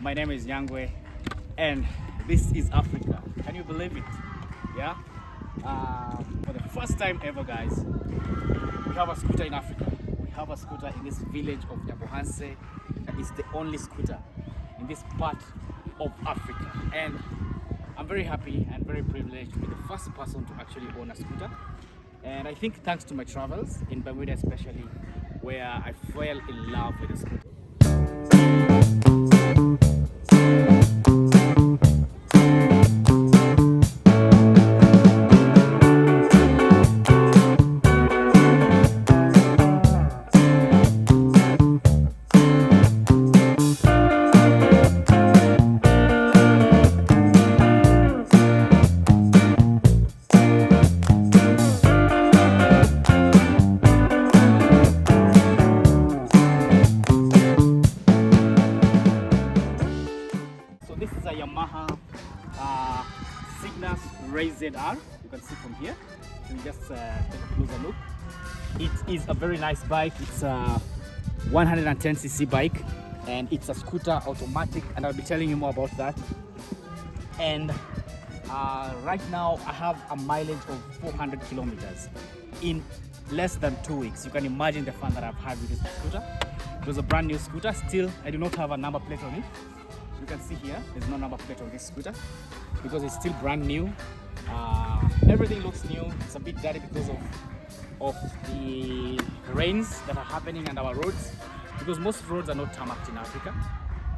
My name is Nyangwe, and this is Africa. Can you believe it? Yeah. For the first time ever, guys, we have a scooter in Africa. We have a scooter in this village of Yamaha, and it's the only scooter in this part of Africa. And I'm very happy and very privileged to be the first person to actually own a scooter. And I think thanks to my travels in Bermuda especially, where I fell in love with the scooter. This is a Yamaha Cygnus Ray ZR. You can see from here. So you just take a closer look. It is a very nice bike. It's a 110cc bike, and it's a scooter automatic, and I'll be telling you more about that. And right now I have a mileage of 400 kilometers in less than 2 weeks. You can imagine the fun that I've had with this scooter. It was a brand new scooter. Still, I do not have a number plate on it. You can see here, there's no number plate on this scooter because it's still brand new. Everything looks new. It's a bit dirty because of the rains that are happening on our roads, because most roads are not tarmacked in Africa,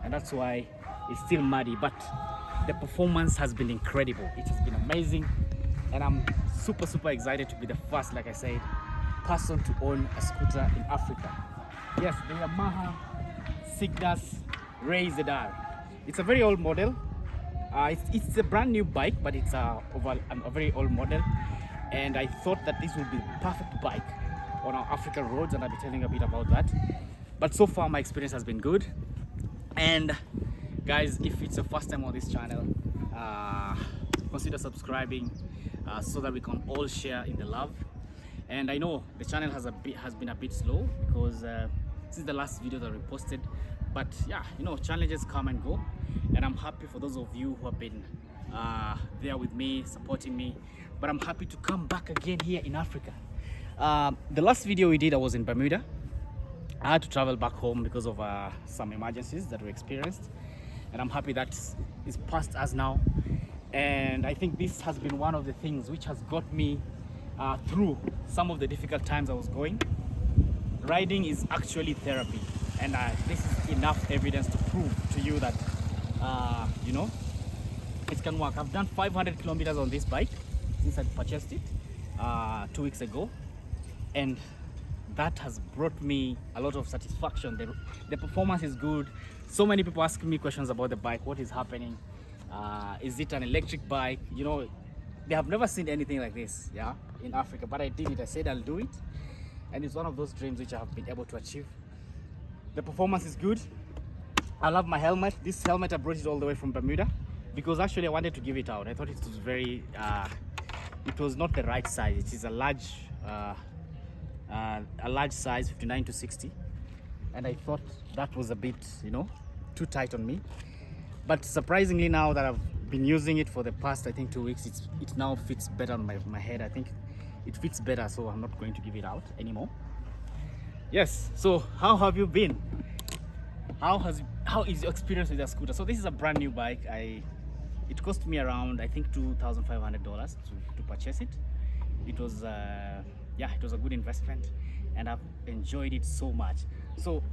and that's why it's still muddy. But the performance has been incredible. It has been amazing, and I'm super excited to be the first, like I said, person to own a scooter in Africa. Yes, the Yamaha Cygnus Ray ZR. It's a very old model. It's a brand new bike, but it's a very old model. And I thought that this would be the perfect bike on our African roads, and I'll be telling you a bit about that. But so far, my experience has been good. And guys, if it's your first time on this channel, consider subscribing so that we can all share in the love. And I know the channel has been a bit slow because since the last video that we posted. But yeah, you know, challenges come and go, and I'm happy for those of you who have been there with me, supporting me. But I'm happy to come back again here in Africa. The last video we did, I was in Bermuda. I had to travel back home because of some emergencies that we experienced, and I'm happy that it's past us now. And I think this has been one of the things which has got me through some of the difficult times I was going. Riding is actually therapy. And this is enough evidence to prove to you that, you know, it can work. I've done 500 kilometers on this bike since I purchased it 2 weeks ago. And that has brought me a lot of satisfaction. The performance is good. So many people asking me questions about the bike. What is happening? Is it an electric bike? You know, they have never seen anything like this, yeah, in Africa. But I did it. I said I'll do it. And it's one of those dreams which I have been able to achieve. The performance is good. I love my helmet. This helmet, I brought it all the way from Bermuda because actually I wanted to give it out. I thought it was very, it was not the right size. It is a large size, 59 to 60. And I thought that was a bit, you know, too tight on me. But surprisingly, now that I've been using it for the past, I think 2 weeks, it now fits better on my head. I think it fits better, so I'm not going to give it out anymore. Yes, so how have you been? How is your experience with the scooter? So this is a brand new bike. It cost me around, I think, $2,500 to purchase it. It was yeah, it was a good investment, and I've enjoyed it so much. So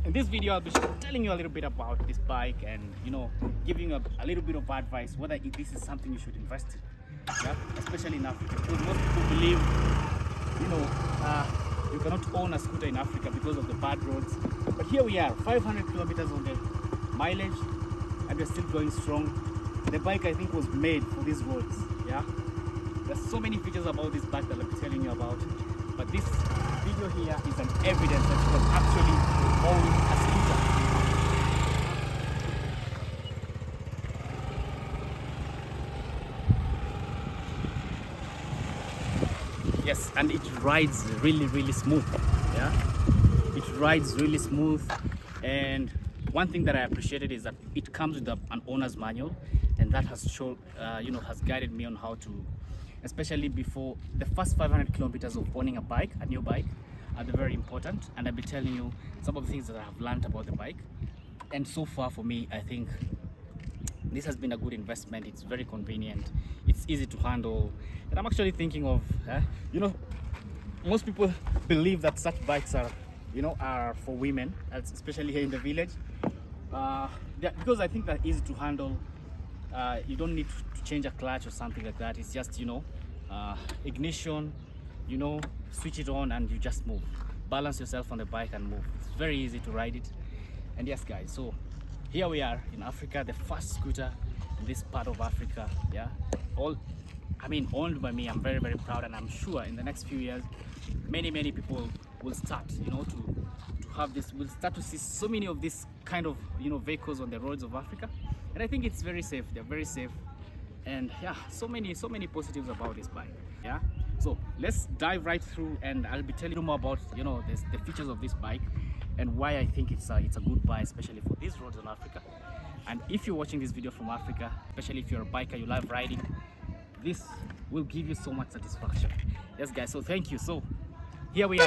in this video, I'll be telling you a little bit about this bike, and you know, giving a little bit of advice whether this is something you should invest in, yeah? Especially in Africa, because most people believe, you know, you cannot own a scooter in Africa because of the bad roads. But here we are, 500 kilometers on the mileage, and we're still going strong. The bike, I think, was made for these roads, yeah? There's so many features about this bike that I'll be telling you about. But this video here is an evidence that you can actually own a scooter. Yes, and it rides really smooth. Yeah, it rides really smooth, and one thing that I appreciated is that it comes with an owner's manual, and that has shown, has guided me on how to, especially before the first 500 kilometers of owning a new bike, are very important. And I'll be telling you some of the things that I have learned about the bike. And so far for me, I think this has been a good investment. It's very convenient, it's easy to handle, and I'm actually thinking of, most people believe that such bikes are, are for women, especially here in the village, because I think they're easy to handle. You don't need to change a clutch or something like that. It's just, ignition, switch it on and you just move. Balance yourself on the bike and move. It's very easy to ride it. And yes guys, so here we are in Africa, the first scooter in this part of Africa. Yeah, owned by me. I'm very, very proud, and I'm sure in the next few years many people will start, to have this. We'll start to see so many of these kind of, vehicles on the roads of Africa. And I think it's very safe. They're very safe, and yeah, so many positives about this bike. Yeah, so let's dive right through, and I'll be telling you more about, the features of this bike and why I think it's a good buy, especially for these roads in Africa. And if you're watching this video from Africa, especially if you're a biker, you love riding, this will give you so much satisfaction. Yes guys, so thank you. So here we are.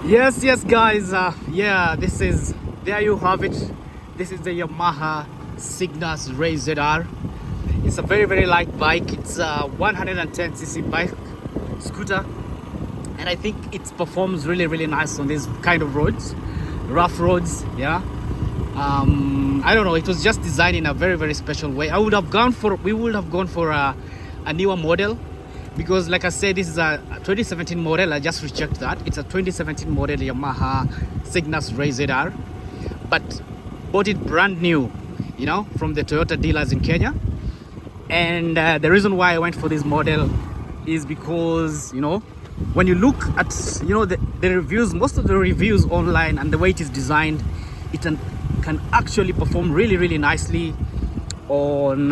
Yes, guys. Yeah, there you have it. This is the Yamaha Cygnus Ray ZR. It's a very light bike. It's a 110cc bike scooter, and I think it performs really nice on these kind of roads, rough roads. Yeah. I don't know. It was just designed in a very special way. We would have gone for a newer model. Because like I said, this is a 2017 model. I just rechecked that. It's a 2017 model Yamaha Cygnus Ray ZR. But bought it brand new, you know, from the Toyota dealers in Kenya. And the reason why I went for this model is because, you know, when you look at, you know, the reviews, most of the reviews online and the way it is designed, it can actually perform really nicely on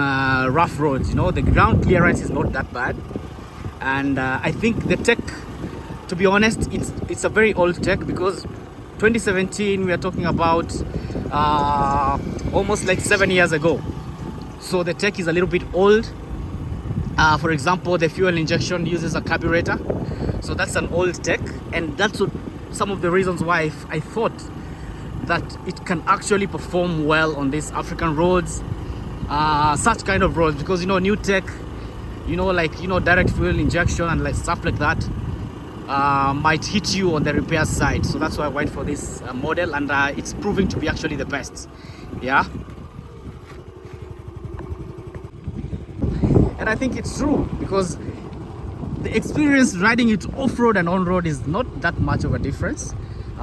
rough roads. You know, the ground clearance is not that bad. And I think the tech, to be honest, it's a very old tech, because 2017 we are talking about almost like 7 years ago. So the tech is a little bit old. For example, the fuel injection uses a carburetor, so that's an old tech, and that's some of the reasons why I thought that it can actually perform well on these African roads, such kind of roads, because, you know, new tech, you know, like, you know, direct fuel injection and like stuff like that might hit you on the repair side. So that's why I went for this model, and it's proving to be actually the best. Yeah, and I think it's true, because the experience riding it off-road and on-road is not that much of a difference.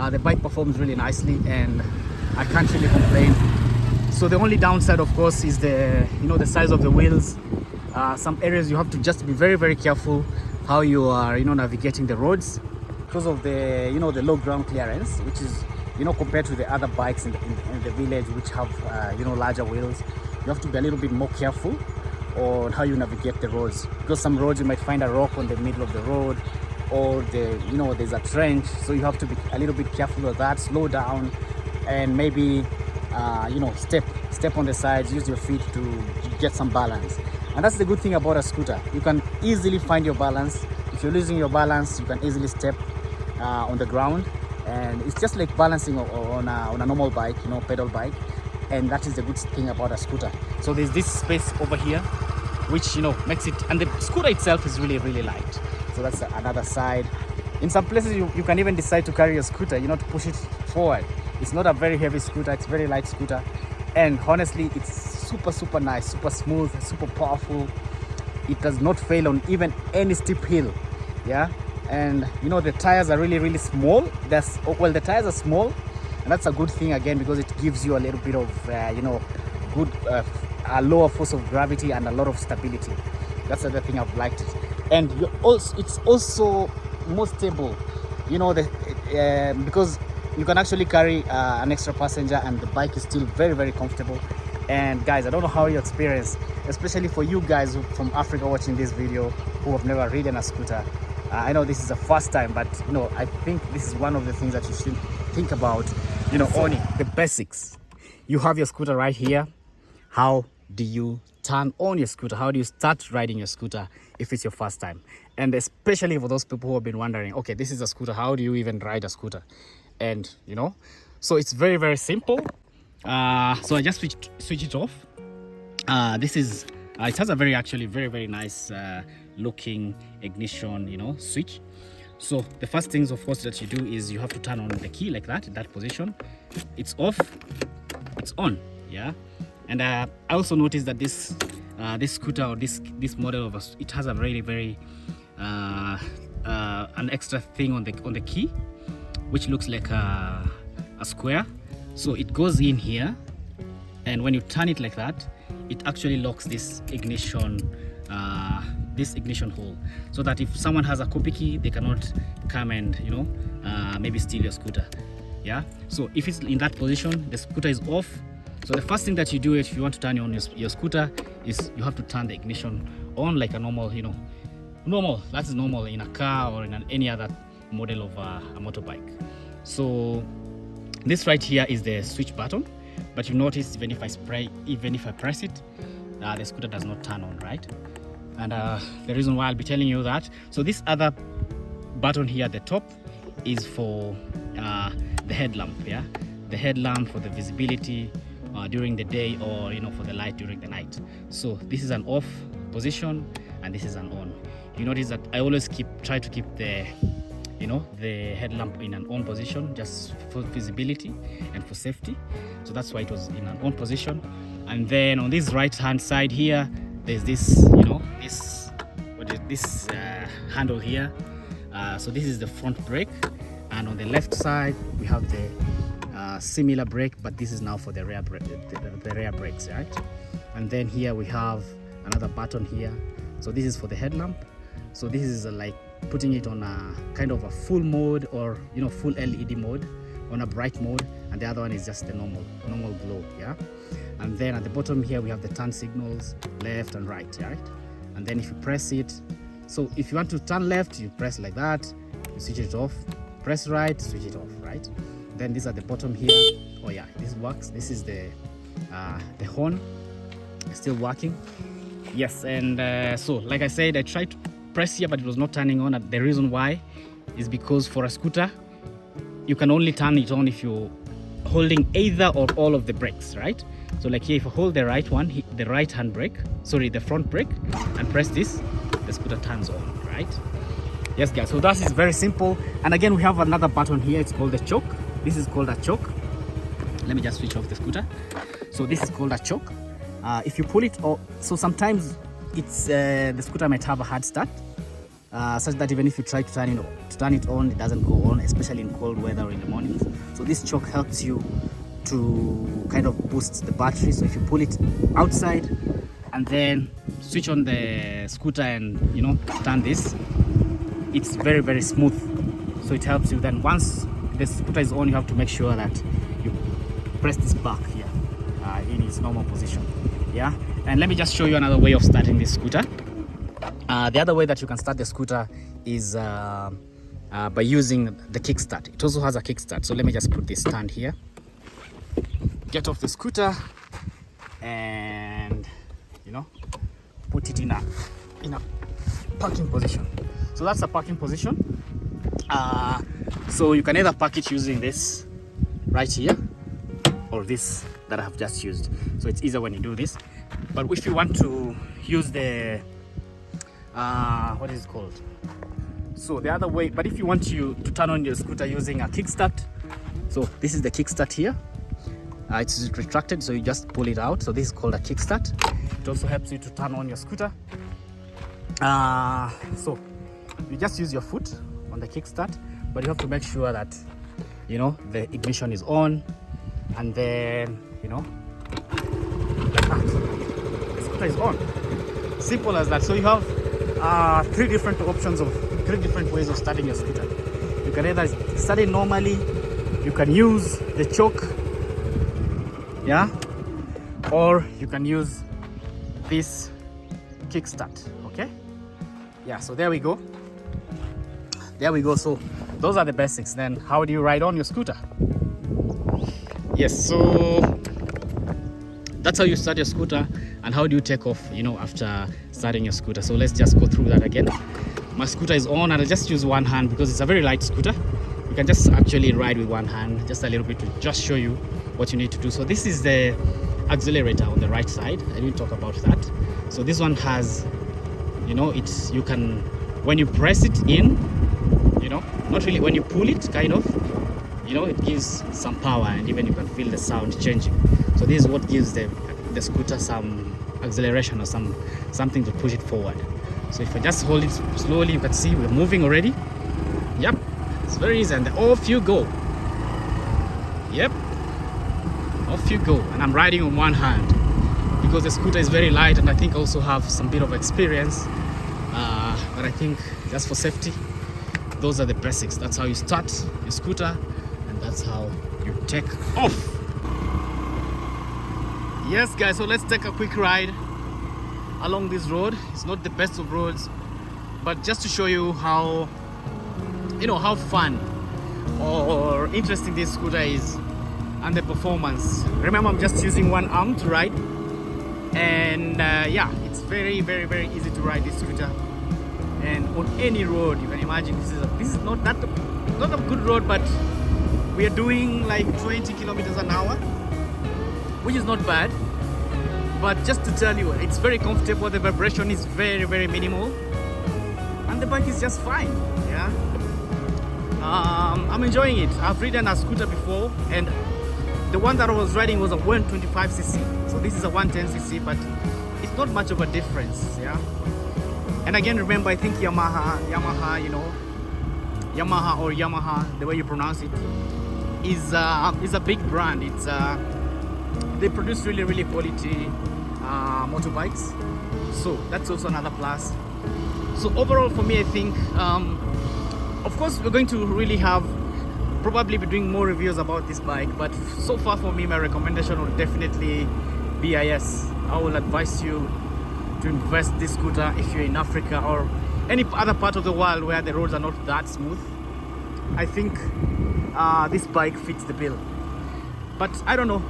The bike performs really nicely, and I can't really complain. So the only downside, of course, is the, you know, the size of the wheels. Some areas you have to just be very careful how you are, you know, navigating the roads, because of the, you know, the low ground clearance, which is, you know, compared to the other bikes in the village, which have you know, larger wheels. You have to be a little bit more careful on how you navigate the roads, because some roads you might find a rock on the middle of the road, or you know, there's a trench, so you have to be a little bit careful of that. Slow down, and maybe you know, step on the sides, use your feet to get some balance. And that's the good thing about a scooter. You can easily find your balance. If you're losing your balance, you can easily step on the ground, and it's just like balancing on a normal bike, you know, pedal bike. And that is the good thing about a scooter. So there's this space over here, which, you know, makes it, and the scooter itself is really light. So that's another side. In some places you can even decide to carry your scooter, you know, to push it forward. It's not a very heavy scooter, it's a very light scooter, and honestly, it's super nice, super smooth, super powerful. It does not fail on even any steep hill. Yeah, and you know, the tires are really small. Well, the tires are small, and that's a good thing again, because it gives you a little bit of you know, good a lower force of gravity and a lot of stability. That's the other thing I've liked it. And it's also more stable, you know, because you can actually carry an extra passenger, and the bike is still very comfortable. And guys, I don't know how you experience, especially for you guys from Africa watching this video who have never ridden a scooter. I know this is the first time, but you know, I think this is one of the things that you should think about, you know, owning. The basics. You have your scooter right here. How do you turn on your scooter? How do you start riding your scooter if it's your first time? And especially for those people who have been wondering, okay, this is a scooter, how do you even ride a scooter? And you know, so it's very simple. So I just switch it off. This is it has a very nice looking ignition, you know, switch. So the first things, of course, that you do is you have to turn on the key like that, in that position. It's off, it's on. Yeah. And I also noticed that this scooter, or this model of it has a very an extra thing on the key, which looks like a square. So it goes in here, and when you turn it like that, it actually locks this ignition hole, so that if someone has a copy key, they cannot come and, you know, maybe steal your scooter. Yeah. So if it's in that position, the scooter is off. So the first thing that you do if you want to turn on your scooter is you have to turn the ignition on like a normal, you know, that's normal in a car or in any other model of a motorbike. So this right here is the switch button, but you notice even if I press it, the scooter does not turn on, right? And the reason why I'll be telling you that, so this other button here at the top is for the headlamp, yeah, the headlamp for the visibility during the day, or for the light during the night. So this is an off position and this is an on. You notice that I always try to keep the the headlamp in an on position, just for visibility and for safety. So that's why it was in an on position. And then on this right hand side here, there's this this handle here. So this is the front brake, and on the left side we have the similar brake, but this is now for the rear brake, the rear brakes, right? And then here we have another button here. So this is for the headlamp. So this is like putting it on a kind of a full mode, or full LED mode, on a bright mode, and the other one is just the normal glow, yeah. And then at the bottom here we have the turn signals, left and right, right? And then if you press it, so if you want to turn left, you press like that, you switch it off. Press right, switch it off, right? Then these at the bottom here, oh yeah, this works. This is the horn, it's still working. Yes. And so like I said, I tried to press here, but it was not turning on. The reason why is because for a scooter you can only turn it on if you're holding either or all of the brakes, right? So like here, if I hold the right one, the right hand brake, sorry, the front brake, and press this, the scooter turns on, right? Yes guys, so that is very simple. And again, we have another button here, it's called the choke. This is called a choke. Let me just switch off the scooter. So this is called a choke. If you pull it off, so sometimes it's the scooter might have a hard start, such that even if you try to turn it on, it doesn't go on, especially in cold weather or in the mornings. So this choke helps you to kind of boost the battery. So if you pull it outside and then switch on the scooter and turn this, it's very, very smooth. So it helps you. Then once the scooter is on, you have to make sure that you press this back here in its normal position, yeah. And let me just show you another way of starting this scooter. The other way that you can start the scooter is by using the kickstart. It also has a kickstart. So let me just put this stand here, get off the scooter, and put it in a parking position. So that's a parking position. So you can either park it using this right here, or this that I have just used. So it's easier when you do this. But if you want to use the what is it called? So the other way, but if you want to turn on your scooter using a kickstart, so this is the kickstart here. It's retracted, so you just pull it out. So this is called a kickstart. It also helps you to turn on your scooter. So you just use your foot on the kickstart, but you have to make sure that the ignition is on, and then like that, the scooter is on. Simple as that. So you have three different ways of starting your scooter. You can either start it normally, you can use the choke, yeah, or you can use this kickstart. Okay, yeah. So there we go. So those are the basics. Then how do you ride on your scooter? Yes, so that's how you start your scooter. And how do you take off after starting your scooter? So let's just go through that again. My scooter is on, and I just use one hand because it's a very light scooter. You can just actually ride with one hand, just a little bit, to just show you what you need to do. So this is the accelerator on the right side. I didn't talk about that. So this one has you can, when you press it in, not really, when you pull it, kind of, it gives some power, and even you can feel the sound changing. So this is what gives the scooter some acceleration, or something to push it forward. So if I just hold it slowly, you can see we're moving already. Yep, it's very easy, and off you go. Yep, off you go. And I'm riding on one hand because the scooter is very light, and I think also have some bit of experience, but I think just for safety, those are the basics. That's how you start your scooter, and that's how you take off. Yes guys, so let's take a quick ride along this road. It's not the best of roads, but just to show you how how fun or interesting this scooter is, and the performance. Remember, I'm just using one arm to ride, and yeah, it's very, very, very easy to ride this scooter. And on any road, you can imagine, this is not a good road, but We are doing like 20 kilometers an hour, which is not bad. But just to tell you, it's very comfortable. The vibration is very, very minimal, and the bike is just fine. Yeah, I'm enjoying it. I've ridden a scooter before, and the one that I was riding was a 125cc. So this is a 110cc, but it's not much of a difference. Yeah. And again, remember, I think Yamaha, you know, Yamaha, the way you pronounce it, is a big brand. It's they produce really, really quality motorbikes. So that's also another plus. So overall, for me, I think, of course, we're going to really probably be doing more reviews about this bike. But so far for me, my recommendation will definitely be BIS. I will advise you to invest this scooter if you're in Africa or any other part of the world where the roads are not that smooth. I think this bike fits the bill. But I don't know,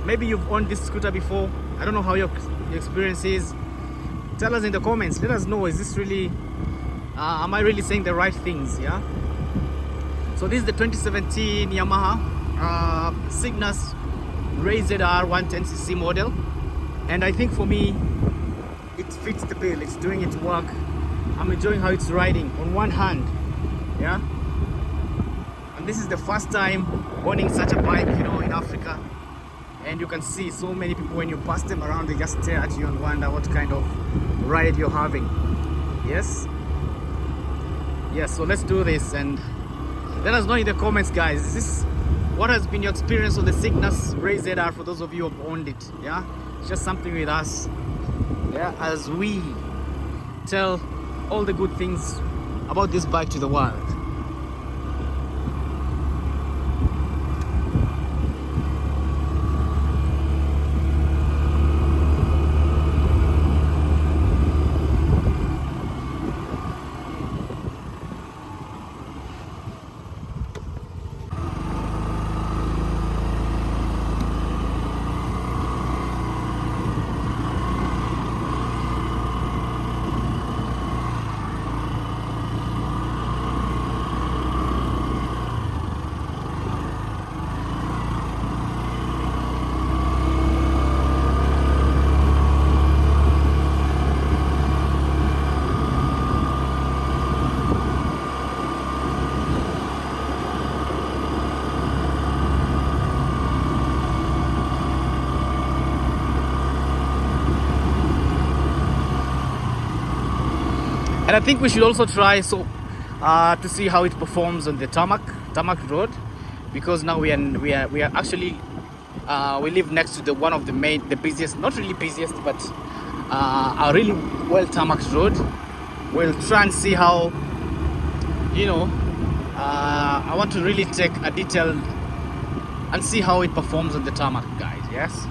maybe you've owned this scooter before. I don't know how your experience is. Tell us in the comments. Let us know, is this really, am I really saying the right things? Yeah. So this is the 2017 Yamaha Cygnus Ray ZR 110cc model, and I think for me it fits the bill. It's doing its work. I'm enjoying how it's riding on one hand. Yeah. And this is the first time owning such a bike, you know, in Africa. And you can see so many people, when you pass them around, they just stare at you and wonder what kind of ride you're having. Yes. Yes. So let's do this, and let us know in the comments, guys. What has been your experience on the Cygnus Ray ZR for those of you who have owned it? Yeah. It's just something with us. Yeah, as we tell all the good things about this bike to the world. And I think we should also try to see how it performs on the tarmac road, because now we are actually we live next to one of the busiest, not really busiest, but a really well tarmac road. We'll try and see how, you know, I want to really take a detail and see how it performs on the tarmac, guys. Yes.